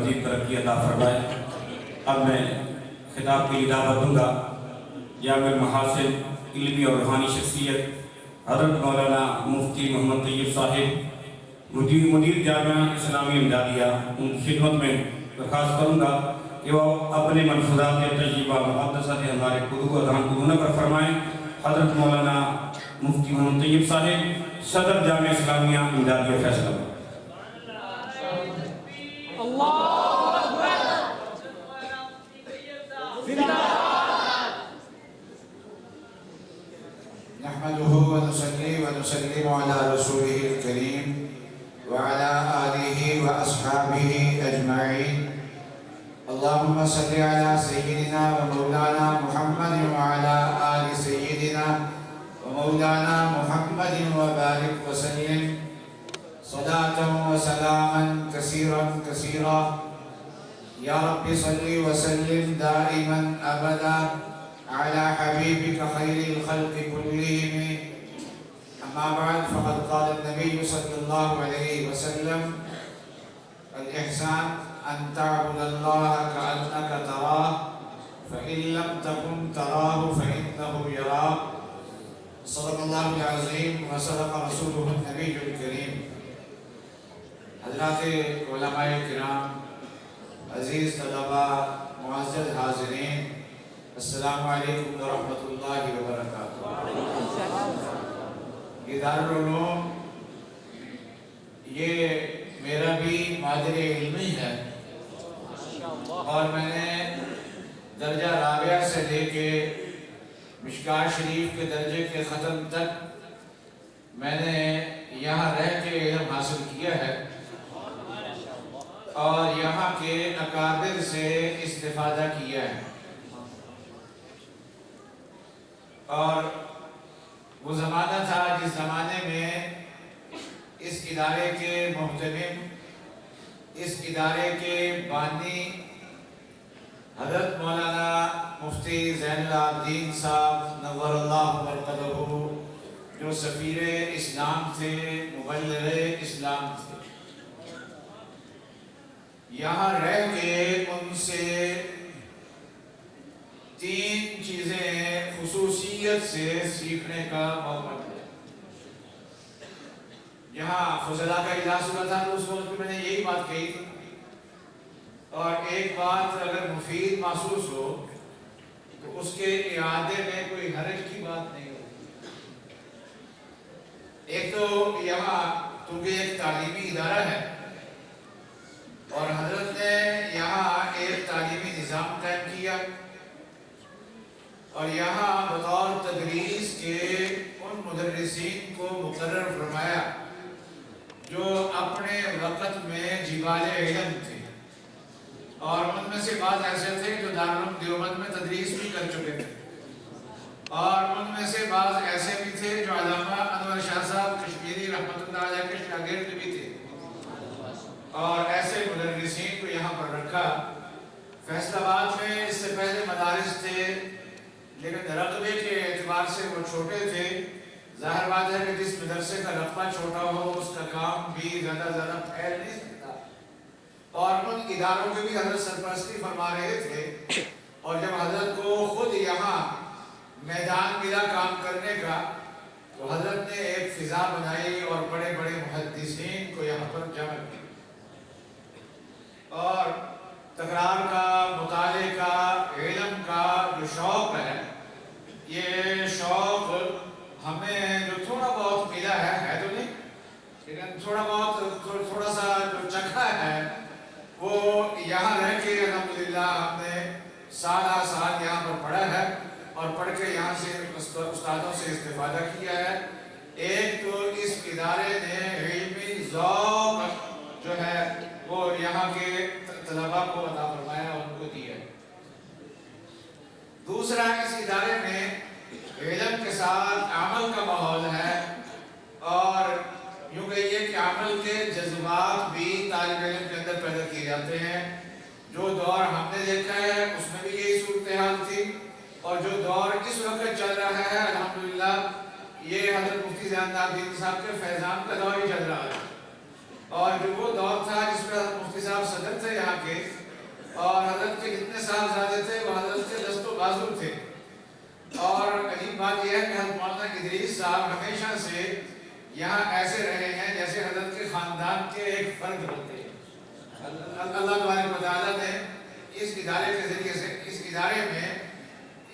مزید ترقی عطا فرمائے۔ اب میں خطاب کے لیے دعوت دوں گا جامع المحاسن علمی اور روحانی شخصیت حضرت مولانا مفتی محمد طیب صاحب مدیر جامعہ اسلامی امدادیہ، ان کی خدمت میں درخواست کروں گا کہ وہ اپنے ملفوظات تجربہ مقدسہ سے ہمارے قلوب و اذہان کو منور فرمائیں۔ حضرت مولانا مفتی محمد طیب صاحب صدر جامعہ اسلامیہ امدادیہ فیصلہ آباد۔ نحمده ونصلي ونسلم على رسوله الكريم وعلى آله وأصحابه أجمعين. اللهم صل على سيدنا ومولانا محمد وعلى آل سيدنا ومولانا محمد وبارك وسلم صلاة وسلاما كثيرا كثيرا. يا رب صل وسلم دائما أبدا على حبيبك خير الخلق كلهم. أما بعد، فقد قال النبي صلى الله عليه وسلم: الإحسان أن تعبد الله كأنك تراه فإن لم تكن تراه فإنه يراك. صدق الله العظيم وصدق رسوله النبي الكريم. حضرات علماء کرام، عزیز طلباء، معزز حاضرین، السلام علیکم ورحمۃ اللہ وبرکاتہ۔ یہ دارالعلوم یہ میرا بھی مادر علمی ہے، اور میں نے درجہ رابعہ سے لے کے مشکوٰۃ شریف کے درجے کے ختم تک میں نے یہاں رہ کے علم حاصل کیا ہے، اور یہاں کے اکابر سے استفادہ کیا ہے۔ اور وہ زمانہ تھا جس زمانے میں اس ادارے کے محتمم، اس ادارے کے بانی حضرت مولانا مفتی زین العابدین صاحب نور اللہ مرقدہ، جو سفیر اسلام تھے، مبلغ اسلام تھے، یہاں رہ کے ان سے تین چیزیں خصوصیت سے سیکھنے کا موقع ملا۔ یہاں فضلہ کا اجلاس ہوا تھا تو اس وقت میں نے یہی بات کہی تھی، اور ایک بات اگر مفید محسوس ہو تو اس کے اعادے میں کوئی حرج کی بات نہیں ہوتی۔ ایک تو یہاں کیونکہ ایک تعلیمی ادارہ ہے، اور حضرت نے یہاں ایک تعلیمی نظام قائم کیا، اور یہاں بطور تدریس کے ان مدرسین کو مقرر فرمایا جو اپنے وقت میں جبال علم تھے، اور ان میں سے بعض ایسے تھے جو دارالعلوم دیوبند میں تدریس بھی کر چکے تھے، اور ان میں سے بعض ایسے بھی تھے جو علامہ انور شاہ صاحب کشمیری رحمۃ اللہ علیہ کے شاگرد بھی تھے، اور ایسے مدرسین کو یہاں پر رکھا۔ فیصل آباد میں اس سے پہلے مدارس تھے، لیکن رقبے کے اعتبار سے وہ چھوٹے تھے۔ ظاہر بات ہے کہ جس مدرسے کا رقبہ چھوٹا ہو اس کا کام بھی زیادہ پھیل نہیں سکتا، اور ان اداروں کے بھی حضرت سرپرستی فرما رہے تھے، اور جب حضرت کو خود یہاں میدان ملا کام کرنے کا تو حضرت نے ایک فضا بنائی اور بڑے بڑے محدثین کو یہاں پر جمع کیا، اور تکرار کا، مطالعے کا، علم کا جو شوق ہے، یہ شوق ہمیں جو تھوڑا بہت ملا ہے تو نہیں، لیکن تھوڑا سا جو چکھا ہے وہ یہاں رہ کے الحمدللہ ہم نے سالہ سال یہاں پر پڑھا ہے، اور پڑھ کے یہاں سے استادوں سے استفادہ کیا ہے۔ ایک تو اس ادارے نے علمی ذوق جو ہے وہ یہاں کے طلباء کو عطا فرمایا، ان کو دیا۔ دوسرا، اس ادارے میں علم کے ساتھ عمل کا ماحول ہے، اور یوں کہیے کہ عمل کے جذبات بھی طالب علم کے اندر پیدا کیے جاتے ہیں۔ جو دور ہم نے دیکھا ہے اس میں بھی یہی صورتحال تھی، اور جو دور اس وقت چل رہا ہے الحمدللہ یہ حضرت مفتی زین العابدین صاحب کے فیضان کا دور ہی چل رہا ہے۔ اور جو وہ دور تھا جس میں حضرت مفتی صاحب صدر تھے یہاں کے، اور حضرت کے جتنے صاحبزادے تھے وہ حضرت کے دست و بازو تھے. اور عجیب بات یہ ہے کہ حضرت مولانا ادریس صاحب ہمیشہ سے یہاں ایسے رہے ہیں جیسے حضرت کے خاندان کے ایک فرد ہوتے ہیں. اللہ تبارک و تعالیٰ نے اس ادارے کے ذریعے سے اس ادارے میں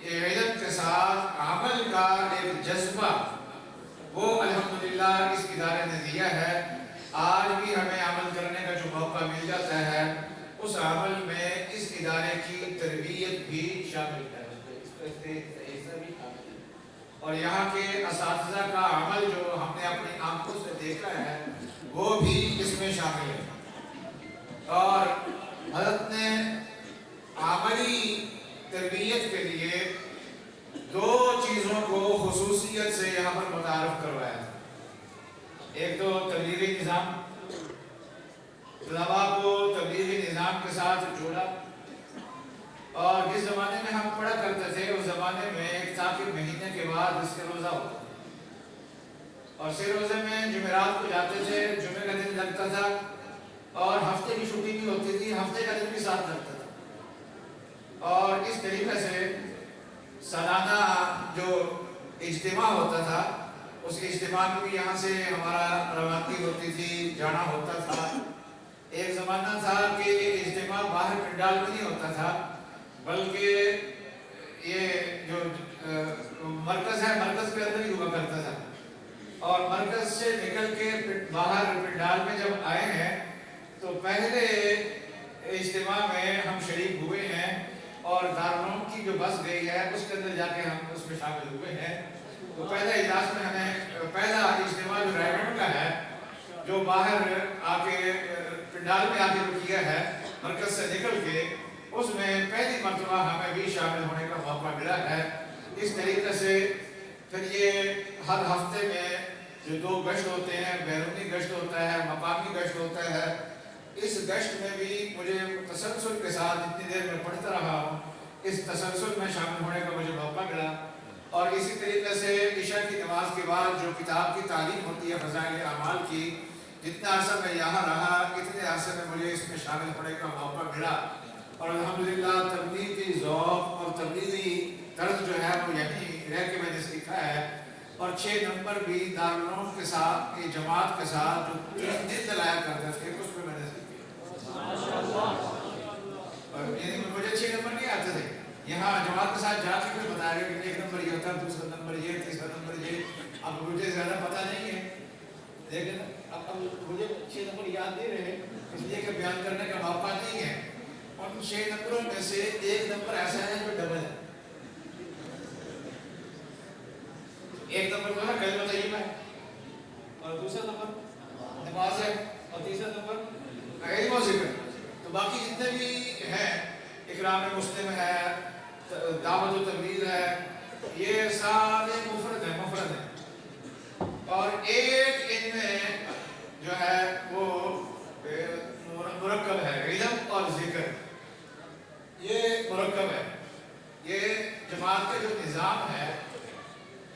علم کے ساتھ عمل کا ایک جذبہ وہ الحمدللہ اس ادارے نے دیا ہے. آج بھی ہمیں عمل کرنے کا جو موقع مل جاتا ہے اس عمل میں اس ادارے کی تربیت بھی شامل ہے، اور یہاں کے اساتذہ کا عمل جو ہم نے اپنی آنکھوں سے دیکھا ہے وہ بھی اس میں شامل ہے. اور حضرت نے عملی تربیت کے لیے دو چیزوں کو خصوصیت سے یہاں پر متعارف کروایا تھا. ایک تو تبلیغی نظام، طلباء کو تبلیغی نظام کے ساتھ جوڑا. اور جس زمانے میں ہم پڑھا کرتے تھے اس زمانے میں ایک تھا کہ مہینے کے بعد اس کے روزہ ہوتا تھا، اور سے روزے میں جمعرات کو جاتے تھے، جمعے کا دن لگتا تھا، اور ہفتے کی چھٹی بھی ہوتی تھی، ہفتے کا دن بھی ساتھ لگتا تھا. اور اس طریقے سے سالانہ جو اجتماع ہوتا تھا اس اجتماع میں بھی یہاں سے ہمارا روانگی ہوتی تھی، جانا ہوتا تھا. ایک زمانہ تھا کہ اجتماع باہر پنڈال میں نہیں ہوتا تھا، بلکہ یہ جو مرکز ہے مرکز کے اندر ہی ہوا کرتا تھا. اور مرکز سے نکل کے باہر پنڈال میں جب آئے ہیں تو پہلے اجتماع میں ہم شریک ہوئے ہیں، اور دارالعلوم کی جو بس گئی ہے اس کے اندر جا کے ہم اس میں شامل ہوئے ہیں. تو پہلے اجلاس میں ہمیں پہلا اجتماع جو رائے کا ہے جو باہر آ کے پنڈال میں آ کے کیا ہے مرکز سے نکل کے، اس میں پہلی مرتبہ ہمیں بھی شامل ہونے کا موقع ملا ہے. اس طریقے سے پھر یہ ہر ہفتے میں جو دو گشت ہوتے ہیں، بیرونی گشت ہوتا ہے، مقامی گشت ہوتا ہے. اس گشت میں بھی مجھے تسلسل کے ساتھ جتنی دیر میں پڑھتا رہا ہوں اس تسلسل میں شامل ہونے کا مجھے موقع ملا. اور اسی طریقے سے عشاء کی نماز کے بعد جو کتاب کی تعلیم ہوتی ہے فضائل اعمال کی، جتنا عرصہ میں یہاں رہا اتنے عرصے میں مجھے اس میں شامل ہونے کا موقع ملا. اور الحمدللہ تبلیغی ذوق اور تبلیغی طرز جو ہے وہ یہیں رہ کے میں نے سیکھا ہے. اور 6 نمبر بھی دارالعلوم کے ساتھ جماعت کے ساتھ جو 3 دن چلایا کرتے تھے اس میں نے سیکھا. اور مجھے 6 نمبر نہیں آتے تھے، یہاں جماعت کے ساتھ جا کے بتا رہے کہ 1 نمبر یہ ہوتا ہے، دوسرا نمبر یہ، تیسرا نمبر یہ. اب مجھے زیادہ پتہ نہیں ہے، لیکن اب مجھے 6 نمبر یاد نہیں رہے اس لیے کہ بیان کرنے کا موقع نہیں ہے. ان 6 نمبروں میں سے 1 نمبر ایسا ہے جو ڈبل ہے. 1 نمبر جو ہے کلمہ طیبہ ہے، اور دوسرا نمبر نماز ہے، اور تیسرا نمبر علم و ذکر. تو باقی جتنے بھی ہیں، اکرام مسلم ہے، دعوت و تبلیغ ہے، یہ سارے مفرد ہیں. اور ایک ان میں جو ہے وہ مرکب ہے، علم اور ذکر. یہ مرکب ہے. یہ جماعت کا جو نظام ہے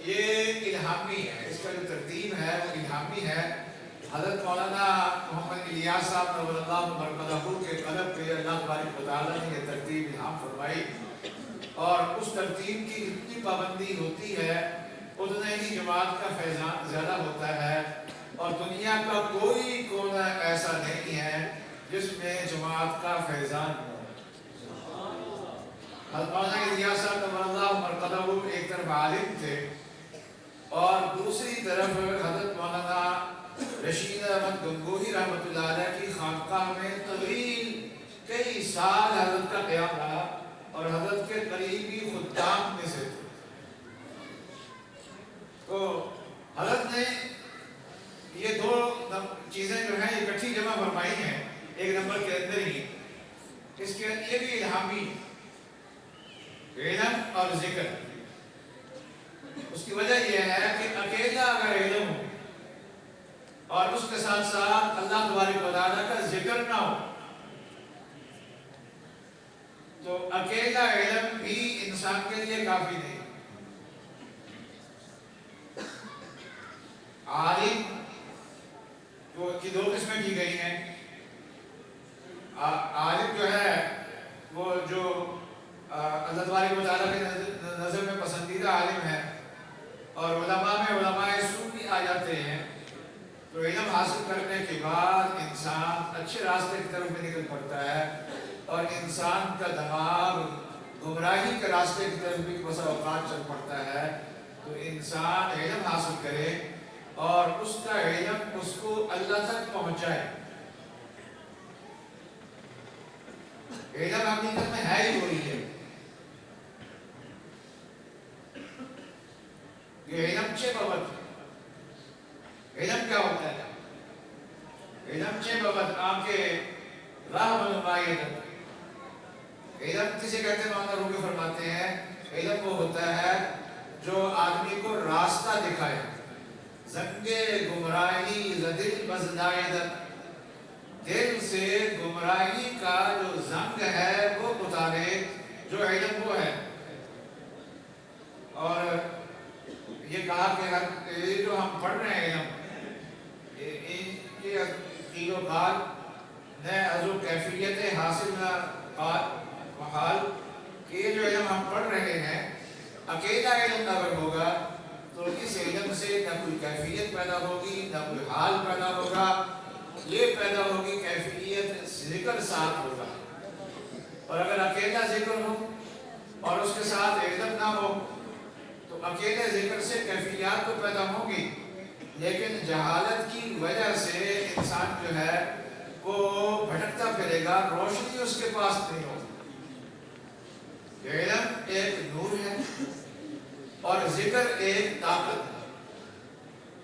یہ الہامی ہے، اس کا جو ترتیب ہے وہ الہامی ہے. حضرت مولانا محمد الیاس صاحب رضی اللہ مرکزہ کے قلب پہ اللہ تبارک و تعالیٰ نے یہ ترتیب الہام فرمائی، اور اس ترتیب کی جتنی پابندی ہوتی ہے اتنا ہی جماعت کا فیضان زیادہ ہوتا ہے. اور دنیا کا کوئی کونا ایسا نہیں ہے جس میں جماعت کا فیضان ہو. حضرت مولانا الیاس صاحب رضی اللہ مرکزہ ایک طرف عالم تھے، اور دوسری طرف حضرت مولانا رشید احمد گنگوہی رحمۃ اللہ علیہ کی خانقاہ میں طویل کئی سال حضرت کا قیام رہا، اور حضرت کے قریبی خدام میں سے تھے. تو حضرت نے یہ 2 چیزیں جو ہیں اکٹھی جمع فرمائی ہیں 1 نمبر کے اندر ہی. اس کے یہ بھی الہامی علم اور ذکر. اس کی وجہ یہ ہے کہ اکیلا اگر علم ہو اور اس کے ساتھ ساتھ اللہ تبارک و تعالیٰ کا ذکر نہ ہو تو اکیلا علم بھی انسان کے لیے کافی نہیں. عالم کی 2 قسمیں کی گئی راستے کی طرف بھی نکل پڑتا ہے اور انسان کا دماغ گمراہی کے راستے کی طرف بھی بسا اوقات چل پڑتا ہے. تو انسان علم حاصل کرے اور اس کا علم اس کو اللہ تک پہنچائے. علم حقیقت میں ہے ہی وہی ہے. یہ علم چھ بابت. علم کیا ہوتا ہے؟ علم چھ بابت آنکھیں راہ بنمائیت. علم کسے کہتے ہیں؟ مولانا رومی فرماتے ہیں علم وہ ہوتا ہے جو آدمی کو راستہ دکھائے. زنگے گمراہی زدل بزدائدت، دل سے گمراہی کا جو زنگ ہے وہ اتارے، جو علم وہ ہے. اور یہ کہا کہ یہ جو ہم پڑھ رہے ہیں یہ تینوں بات نئے ازو کیفیت حاصل حال کہ یہ جو علم ہم پڑھ رہے ہیں اکیلا علم اگر ہوگا تو اس علم سے نہ کوئی کیفیت پیدا ہوگی نہ کوئی حال پیدا ہوگا. یہ پیدا ہوگی کیفیت ذکر ساتھ ہوگا. اور اگر اکیلا ذکر ہو اور اس کے ساتھ علم نہ ہو تو اکیلے ذکر سے کیفیات تو پیدا ہوں گی لیکن جہالت کی وجہ سے انسان جو ہے وہ بھٹکتا پھرے گا، روشنی اس کے پاس نہیں ہوگی. علم ایک نور ہے اور ذکر ایک طاقت ہے.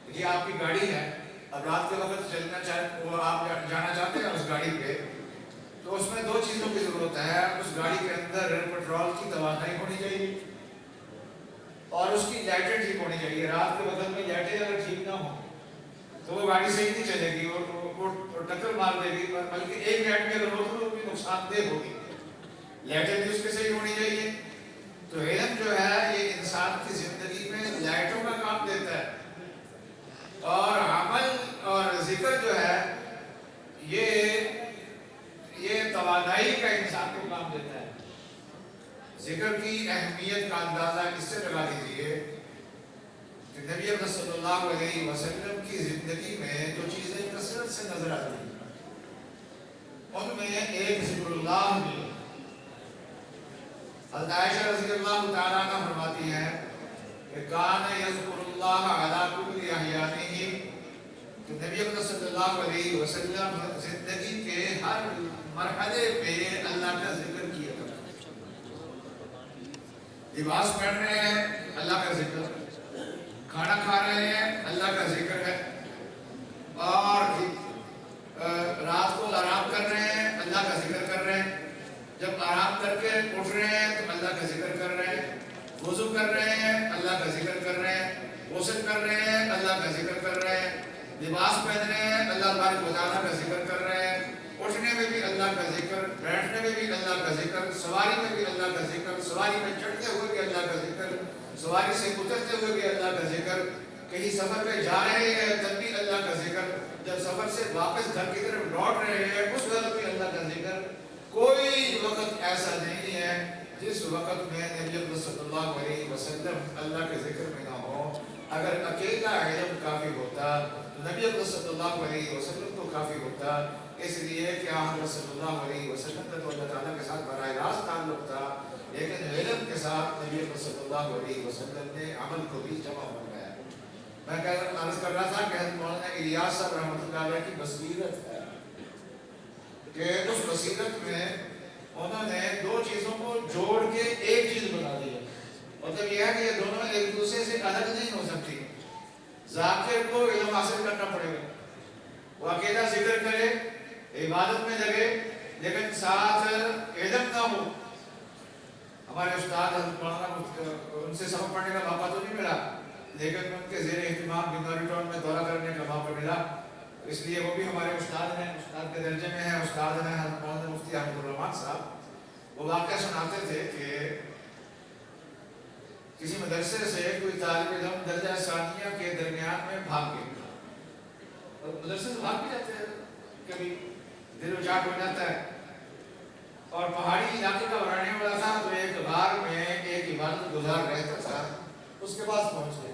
یہ آپ کی گاڑی ہے، اب رات کے وقت چلنا چاہے وہ آپ جانا چاہتے ہیں اس گاڑی پہ تو اس میں دو چیزوں کی ضرورت ہے. اس گاڑی کے اندر پیٹرول کی توانائی ہونی چاہیے اور اس کی لائٹیں ٹھیک ہونی چاہیے. رات کے وقت میں لائٹیں اگر ٹھیک نہ ہوں تو وہ گاڑی صحیح نہیں چلے گی، وہ ٹکر مار دے گی. بلکہ ایک لائٹ میں اگر ہو تو وہ بھی نقصان دہ ہوگی. لائٹیں بھی اس کے صحیح ہونی چاہیے. تو علم جو ہے یہ انسان کی زندگی میں لائٹوں کا کام دیتا ہے اور عمل اور ذکر جو ہے یہ توانائی کا انسان کو کام دیتا ہے. ذکر کی اہمیت کا اندازہ اس سے لگا دیجیے کہ نبی اکرم صلی اللہ علیہ وسلم کی زندگی میں جو چیزیں کثرت سے نظر آتی ہیں ان میں ایک ذکر اللہ بھی. حضرت عائشہ رضی اللہ تعالیٰ عنہ فرماتی ہیں کہ کان یذکر اللہ علی کل احیانہ، کہ نبی اکرم صلی اللہ علیہ وسلم زندگی کے ہر مرحلے پہ اللہ کا ذکر کیا کرتے. لباس پہن رہے ہیں اللہ کا ذکر، کھانا کھا رہے ہیں اللہ کا ذکر ہے، اور رات کو آرام کر رہے ہیں اللہ کا ذکر کر رہے ہیں، جب آرام کر کے اٹھ رہے ہیں تو اللہ کا ذکر کر رہے ہیں، وضو کر رہے ہیں اللہ کا ذکر کر رہے ہیں، غسل کر رہے ہیں اللہ کا ذکر کر رہے ہیں، لباس پہن رہے ہیں اللہ تبارک و تعالیٰ کا ذکر کر رہے ہیں، اٹھنے میں بھی اللہ کا ذکر، بیٹھنے میں بھی اللہ کا ذکر، سواری میں بھی اللہ کا ذکر، سواری میں چڑھتے ہوئے بھی اللہ کا ذکر، سواری سے اترتے ہوئے بھی اللہ کا ذکر، کہیں سفر پہ جا رہے ہیں تب بھی اللہ کا ذکر، جب سفر سے واپس گھر کی طرف لوٹ رہے ہیں اس وقت بھی اللہ کا ذکر. کوئی وقت ایسا نہیں ہے جس وقت میں نبی اکرم صلی اللہ علیہ وسلم اللہ کے ذکر میں نہ ہو. اگر اکیلا علم کافی ہوتا تو نبی اکرم صلی اللہ علیہ وسلم کو کافی ہوتا، اس لیے کہ حضرت صلی اللہ علیہ وسلم کا تو اللہ تعالیٰ کے ساتھ براہ راست تعلق تھا، لیکن علم کے ساتھ نبی اکرم صلی اللہ علیہ وسلم نے عمل کو بھی جمع فرمایا. میں عرض کر رہا تھا کہ حضرت مولانا الیاس صاحب رحمۃ اللہ علیہ کی بصیرت ہے کہ اس بصیرت میں انہوں نے دو چیزوں کو جوڑ کے ایک چیز بنا دی ہے. مطلب یہ ہے کہ یہ دونوں ایک دوسرے سے الگ نہیں ہو سکتی. ذاکر کو علم حاصل کرنا پڑے گا، وہ اکیلا ذکر کرے عبادت میں لگے لیکن ساتھ علم نہ ہو. ہمارے استاد حضرت مولانا ان سے سبق پڑھنے کا موقع تو نہیں ملا لیکن ان کے زیر اہتمام بیماری ٹاؤن میں دورہ کرنے کا موقع ملا، اس لیے وہ بھی ہمارے استاد ہیں، استاد کے درجے میں ہیں. استاد ہیں حضرت مولانا مفتی احمد الرحمان صاحب. وہ واقعہ سناتے تھے کہ کسی مدرسے سے کوئی طالب علم درجہ ثانیہ کے درمیان میں بھاگ گئے. اور مدرسے سے بھاگ بھی جاتے ہیں، کبھی دل اچاٹ ہو جاتا ہے. اور پہاڑی علاقے کا رہنے والا تھا تو ایک غار میں ایک عبادت گزار رہتا تھا، اس کے پاس پہنچ گئے.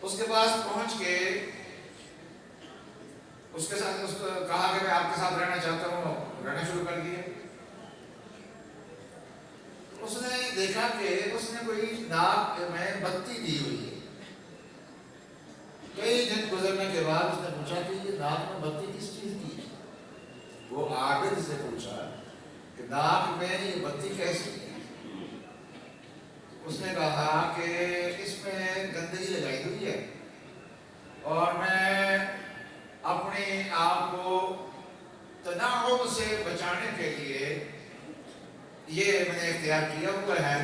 اس کے پاس پہنچ کے اس کے ساتھ اس کو کہا کہ میں آپ کے ساتھ رہنا چاہتا ہوں، رہنا شروع کر دیا۔ اس نے دیکھا کہ اس نے کوئی ناک میں بتی دی ہوئی ہے۔ کئی دن گزرنے کے بعد اس نے پوچھا کہ یہ ناک میں بتی کس چیز کی ہے؟ وہ عابد سے پوچھا کہ ناک میں یہ بتی کیسی ہے؟ اس نے کہا کہ اس میں گندگی لگائی ہوئی ہے اور میں اپنے آپ کو تناؤ سے بچانے کے لیے یہ میں نے اختیار کیا ہوا ہے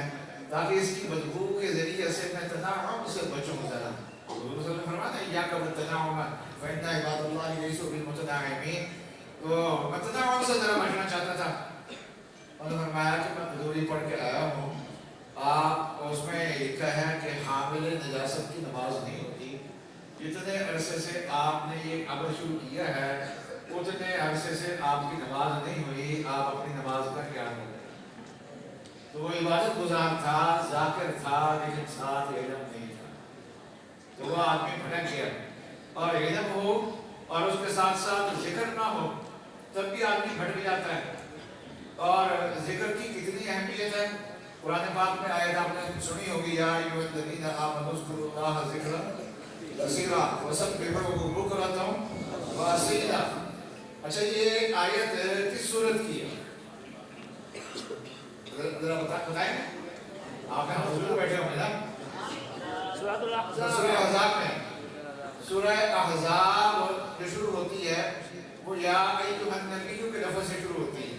تاکہ اس کی بدبو کے ذریعے سے میں تناؤ سے بچوں ذرا۔ حضور صلی اللہ علیہ وسلم فرماتے ہیں یا کب تناؤ فإن عباد اللہ لیسوا بالمتناعمین، تو میں تناؤ سے ذرا بچنا چاہتا تھا۔ انہوں نے فرمایا کہ میں حضوری پڑھ کے آیا ہوں، آپ اس میں لکھا ہے کہ حامل نجاست کی نماز نہیں ہوتی، جتنے عرصے سے آپ نے یہ عمل شروع کیا ہے اتنے عرصے سے آپ کی نماز نہیں ہوئی، آپ اپنی نماز کا کیا کریں؟ تو وہ عبادت گزار تھا، ذاکر تھا، لیکن ساتھ علم نہیں تھا۔ تو وہ آدمی بھٹک گیا، اور علم ہو اور اس کے ساتھ ساتھ ذکر نہ ہو تب بھی آدمی بھٹک جاتا ہے۔ اور ذکر کی کتنی اہمیت ہے، قرآن پاک میں آیت آپ نے سنی ہوگی، یا ایھا الذین آمنوا اذکروا اللہ ذکرا کثیرا وسبحوہ بکرۃ واصیلا۔ اچھا یہ آیت کس سورت کی ہے؟ ذرا بتائیں، آپ یہاں حضور بیٹھے ہوئے نا، سورہ احزاب میں، سورہ احزاب جو شروع ہوتی ہے وہ یا ایھا النبی کے لفظ سے شروع ہوتی ہے،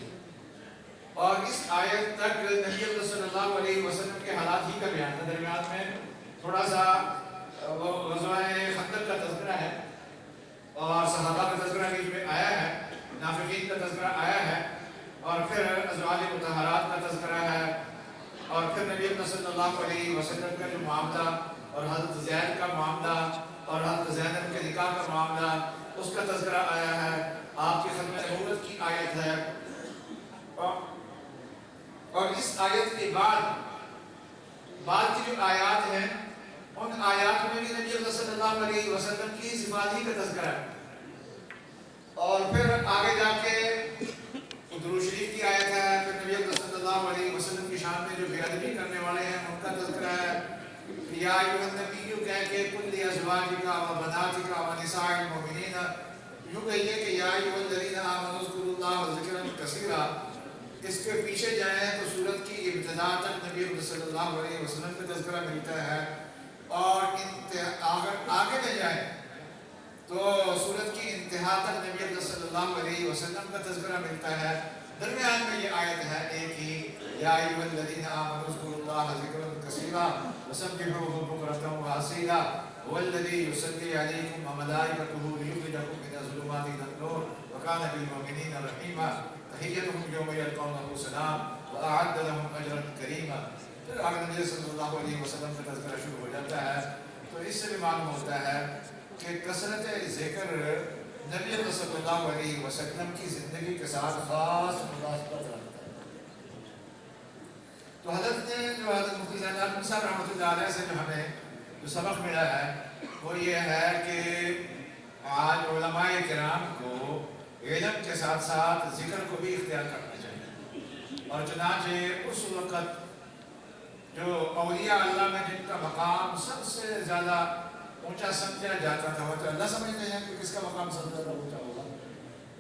اور اس آیت تک نبی صلی اللہ علیہ وسلم کے حالات ہی کا بیان ہے۔ درمیان میں تھوڑا سا وہ غزوہ خندق کا تذکرہ ہے اور صحابہ کا تذکرہ بیچ میں آیا ہے، منافقین کا تذکرہ آیا ہے، اور پھر ازواج مطہرات کا تذکرہ ہے، اور پھر نبی صلی اللہ علیہ وسلم کا جو معاملہ اور حضرت زید کا معاملہ اور حضرت زینب کے نکاح کا معاملہ اس کا تذکرہ آیا ہے، آپ کی ختم نبوت کی آیت ہے، اور اس آیت کے بعد کی جو آیات ہیں ان آیات میں بھی نبی صلی اللہ علیہ وسلم کی صفات ہی کا تذکرہ ہے، اور پھر آگے جا کے درود شریف کی آیت ہے، پھر نبی صلی اللہ علیہ وسلم کی شان میں جو بے ادبی کرنے والے ہیں ان کا تذکرہ ہے، یا ایھا النبی کہہ کے کل ازواجک و بناتک و نساء المؤمنین، یوں کہیے کہ یا ایھا الذین آمنوا اذکروا اللہ ذکرا کثیرا۔ اس کے پیچھے جائیں تو سورت کی ابتدا تک نبی صلی اللہ علیہ وسلم کا تذکرہ ملتا ہے، اور اگر آگے لے جائیں تو سورت کی انتہا تک نبی صلی اللہ علیہ وسلم کا تذکرہ ملتا ہے۔ درمیان میں یہ آیت ہے ایک ہی، یا ایھا الذین آمنوا اذکروا اللہ ذکرا کثیرا وسبحوہ بکرۃ واصیلا هو الذی یصلی علیکم وملائکتہ لیخرجکم من الظلمات الی النور وکان بالمؤمنین رحیما تحیتهم یوم یلقونه سلام واعد لهم اجرا کریما۔ پھر آگے نبی صلی اللہ علیہ وسلم کا تذکرہ شروع ہو جاتا ہے۔ تو اس سے بھی معلوم ہوتا ہے کہ کثرت ذکر نبی صلی اللہ علیہ وسلم کی زندگی کے ساتھ خاص مناسبت رکھتا ہے۔ تو حضرت نے جو حضرت مفتی زین العابدین صاحب رحمۃ اللہ علیہ سے جو ہمیں جو سبق ملا ہے وہ یہ ہے کہ آج علماء کرام کو علم کے ساتھ ساتھ ذکر کو بھی اختیار کرنا چاہیے، اور چنانچہ اس وقت جو اولیاء اللہ میں جن کا مقام سب سے زیادہ اونچا سمجھا جاتا تھا، وہ تو اللہ سمجھتے ہیں کہ کس کا مقام سب سے زیادہ اونچا ہوگا،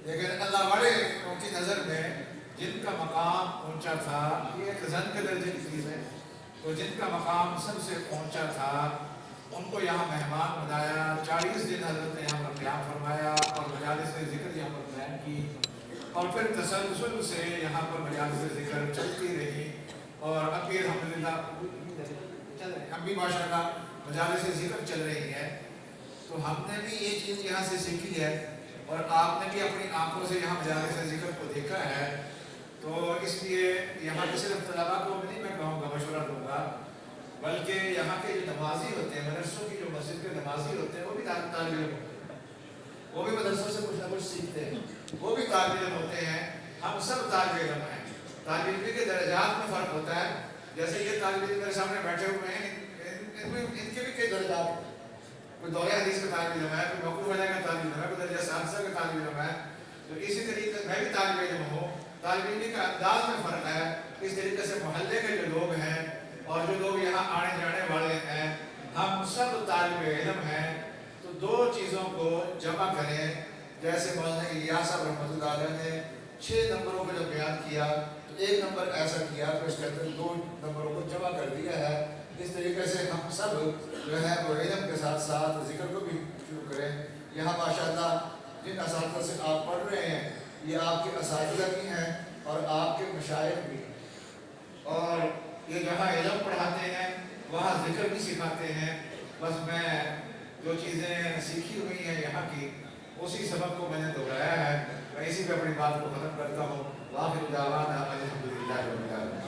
لیکن اللہ والے ان کی نظر میں جن کا مقام اونچا تھا یہ ایک زن کے درجے کی چیز ہے، تو جن کا مقام سب سے اونچا تھا ان کو یہاں مہمان بنایا، 40 دن حضرت نے یہاں پر قیام فرمایا اور مجالس ذکر یہاں پر بیان کی، اور پھر تسلسل سے یہاں پر مجالس ذکر چلتی رہی، اور اب بھی الحمدللہ اب بھی ماشاءاللہ مجالس ذکر چل رہی ہے۔ تو ہم نے بھی یہ چیز یہاں سے سیکھی ہے، اور آپ نے بھی اپنی آنکھوں سے یہاں مجالس ذکر کو دیکھا ہے، تو اس لیے یہاں کے صرف طلباء کو بھی نہیں میں کہوں گا، مشورہ دوں گا، بلکہ یہاں کے جو نمازی ہوتے ہیں، مدرسوں کی جو مسجد کے نمازی ہوتے ہیں وہ بھی طالب علم ہوتے ہیں، وہ بھی مدرسوں سے کچھ نہ کچھ سیکھتے ہیں، وہ بھی طالب علم ہوتے ہیں، ہم سب طالب علم ہیں۔ طالب علم کے درجات میں فرق ہوتا ہے، جیسے یہ طالب علم میرے سامنے بیٹھے ہوئے ہیں، ان کے بھی کئی درجات ہیں، کوئی دور حدیث کا طالب علم ہے، کوئی موقوف علیہ کا طالب علم ہے، کوئی درجہ ثالثہ کا طالب علم ہے، تو اسی طریقے سے میں بھی طالب علم ہوں، طالب علم کا انداز میں فرق ہے. اس طریقے سے محلے کے جو لوگ ہیں اور جو لوگ یہاں آنے جانے والے ہیں، ہم سب طالب علم ہیں. تو دو چیزوں کو جمع کریں. جیسے مولانا الیاس صاحب رحمۃ اللہ علیہ نے 6 نمبروں کو جب بیان کیا تو 1 نمبر ایسا کیا تو اس کے اندر 2 نمبروں کو جمع کر دیا ہے. اس طریقے سے ہم سب جو ہے وہ علم کے ساتھ ساتھ ذکر کو بھی شروع کریں. یہاں ماشاءاللہ جن اساتذہ سے آپ پڑھ رہے ہیں یہ آپ کے اساتذہ بھی ہیں اور آپ کے مشائخ بھی ہیں، اور یہ جہاں علم پڑھاتے ہیں وہاں ذکر بھی سکھاتے ہیں. بس میں جو چیزیں سیکھی ہوئی ہیں یہاں کی اسی سبق کو میں نے دہرایا ہے. میں اسی پہ اپنی بات کو ختم کرتا ہوں. وآخر دعوانا الحمدللہ رب العالمین.